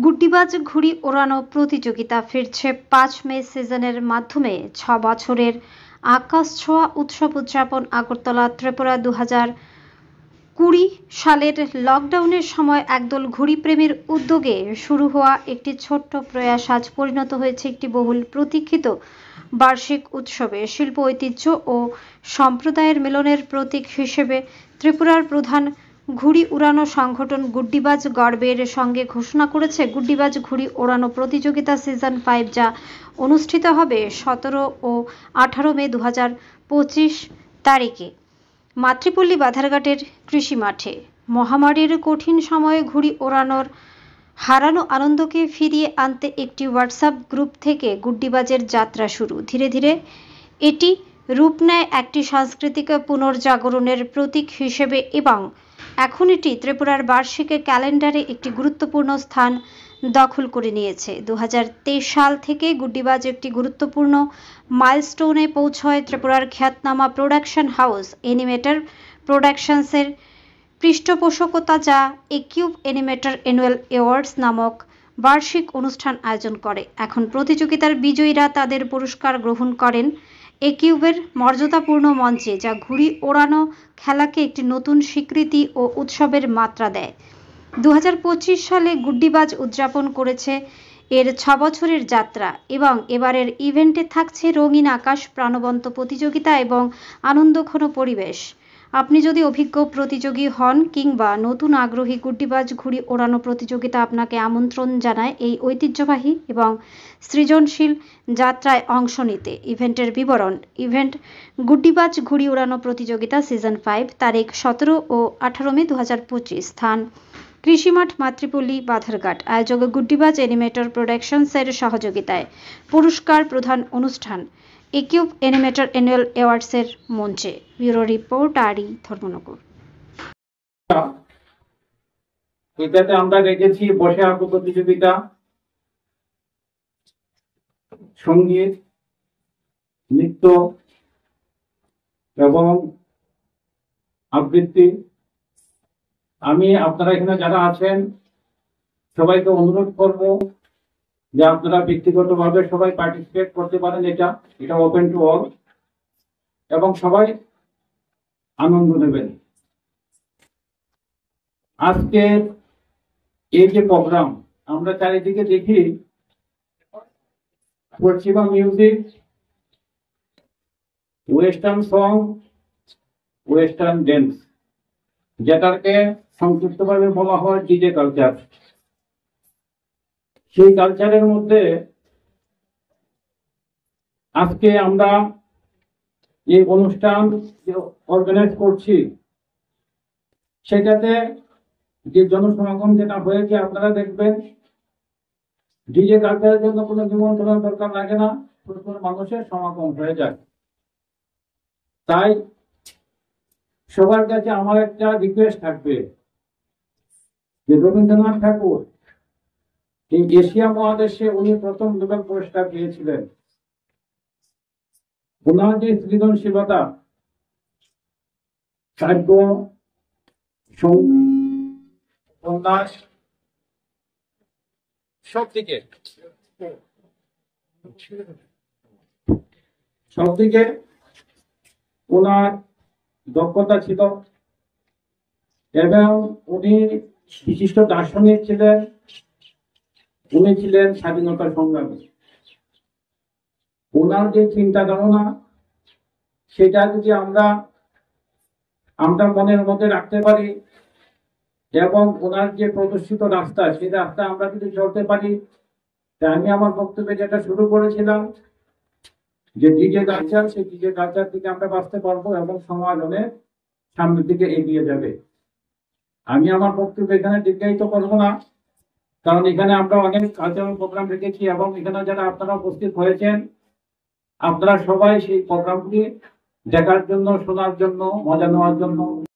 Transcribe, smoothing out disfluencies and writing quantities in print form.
গুড্ডিবাজ ঘুড়ি ওড়ানো প্রতিযোগিতা ফিরছে ৫ মে সিজনের মাধ্যমে ৬ বছরের আকাশ ছোঁয়া উৎসব উদযাপন আগরতলা ত্রিপুরা ২০২০ সালের লকডাউনের সময় একদল ঘুড়িপ্রেমীর উদ্যোগে শুরু হওয়া একটি ছোট্ট প্রয়াস আজ পরিণত হয়েছে একটি বহুল প্রতীক্ষিত বার্ষিক উৎসবে। শিল্প ঐতিহ্য ও সম্প্রদায়ের মিলনের প্রতীক হিসেবে ত্রিপুরার প্রধান ঘুড়ি উড়ানো সংগঠন গুড্ডিবাজ গর্বের সঙ্গে ঘোষণা করেছে গুড্ডিবাজ ঘুড়ি ওড়ানো প্রতিযোগিতা সিজন ৫, যা অনুষ্ঠিত হবে ১৭ ও ১৮ মে ২০২৫ তারিখে মাতৃপল্লী বাধারঘাটের কৃষি মাঠে। মহামারীর কঠিন সময়ে ঘুড়ি ওড়ানোর হারানো আনন্দকে ফিরিয়ে আনতে একটি হোয়াটসঅ্যাপ গ্রুপ থেকে গুড্ডিবাজের যাত্রা শুরু। ধীরে ধীরে এটি রূপ নেয় একটি সাংস্কৃতিক পুনর্জাগরণের প্রতীক হিসেবে এবং এখন এটি ত্রিপুরার বার্ষিক ক্যালেন্ডারে একটি গুরুত্বপূর্ণ স্থান দখল করে নিয়েছে। ২০২৩ সাল থেকে গুড্ডিবাজ একটি গুরুত্বপূর্ণ মাইলস্টোনে পৌঁছয় ত্রিপুরার খ্যাতনামা প্রোডাকশন হাউস অ্যানিমেটর প্রোডাকশনসের পৃষ্ঠপোষকতা, যা একিউব অ্যানিমেটর অ্যানুয়াল অ্যাওয়ার্ডস নামক বার্ষিক অনুষ্ঠান আয়োজন করে। এখন প্রতিযোগিতার বিজয়ীরা তাদের পুরস্কার গ্রহণ করেন একিউবের মর্যাদাপূর্ণ মঞ্চে, যা ঘুড়ি ওড়ানো খেলাকে একটি নতুন স্বীকৃতি ও উৎসবের মাত্রা দেয়। ২০২৫ সালে গুড্ডিবাজ উদযাপন করেছে এর ৬ বছরের যাত্রা এবং এবারের ইভেন্টে থাকছে রঙিন আকাশ, প্রাণবন্ত প্রতিযোগিতা এবং আনন্দঘন পরিবেশ। আপনি যদি অভিজ্ঞ প্রতিযোগী হন কিংবা নতুন আগ্রহী, গুড্ডিবাজ ঘুড়ি ওড়ানো প্রতিযোগিতা আপনাকে আমন্ত্রণ জানায় এই ঐতিহ্যবাহী এবং সৃজনশীল যাত্রায় অংশ নিতে। ইভেন্টের বিবরণ: ইভেন্ট গুড্ডিবাজ ঘুড়ি ওড়ানো প্রতিযোগিতা সিজন ৫, তারিখ ১৭ ও ১৮ মে ২০২৫, স্থান কৃষিমাঠ, মাতৃপল্লী, বাধারঘাট। আয়োজক গুড্ডিবাজ অ্যানিমেটর প্রোডাকশনসের সহযোগিতায়। পুরস্কার প্রদান অনুষ্ঠান একিউব অ্যানিমেটর অ্যানুয়াল অ্যাওয়ার্ডসের মঞ্চে। ব্যুরো রিপোর্ট, আরই ধর্মনগর। এটাতে আমরা রেখেছি বসে আঁকো প্রতিযোগিতা, সঙ্গীত, নৃত্য এবং আবৃত্তি। আমি আপনারা এখানে যারা আছেন সবাইকে অনুরোধ করব যে আপনারা ব্যক্তিগতভাবে সবাই পার্টিসিপেট করতে পারেন। এটা ওপেন টু অল এবং সবাই আনন্দ নেবেন। আজকে এই যে প্রোগ্রাম, আমরা চারিদিকে দেখি পশ্চিমা music, western song, western dance, যেটাকে সংক্ষিপ্তভাবে বলা হয় ডিজে কালচার। সেই কালচারের মধ্যে আজকে আমরা এই অনুষ্ঠান অর্গানাইজ করছি, সেটাতে যে জনসমাগম যেটা হয়েছে আপনারা দেখবেন। ডিজে কালচারের জন্য কোনো নিমন্ত্রণ দরকার লাগে না, প্রচুর মানুষের সমাগম হয়ে যায়। তাই সবার কাছে আমার একটা রিকোয়েস্ট থাকবে যে রবীন্দ্রনাথ ঠাকুর এই এশিয়া মহাদেশে উনি প্রথম নোবেল পুরস্কার পেয়েছিলেন। ওনার যে সৃজনশীলতা, কাব্য, উপন্যাস, সব দিকে ওনার দক্ষতা ছিল এবং উনি বিশিষ্ট দার্শনিক ছিলেন। উনি ছিলেন স্বাধীনতা সংগ্রামী। ওনার যে চিন্তা ধারণা, সেটা যদি আমরা মনের মধ্যে রাখতে পারি এবং ওনার যে প্রদর্শিত রাস্তা, সেই রাস্তা আমরা যদি চলতে পারি, তাই আমি আমার বক্তব্যে যেটা শুরু করেছিলাম যে ডিজে কালচার, সেই ডিজে কালচার থেকে আমরা বাঁচতে পারবো এবং সমাজ অনেক সামনের দিকে এগিয়ে যাবে। আমি আমার বক্তব্য এখানে দীর্ঘায়িত করবো না, কারণ এখানে আমরা অনেক কালচারাল প্রোগ্রাম রেখেছি এবং এখানে যারা আপনারা উপস্থিত হয়েছেন, আপনারা সবাই সেই প্রোগ্রামগুলি দেখার জন্য, শোনার জন্য, মজা নেওয়ার জন্য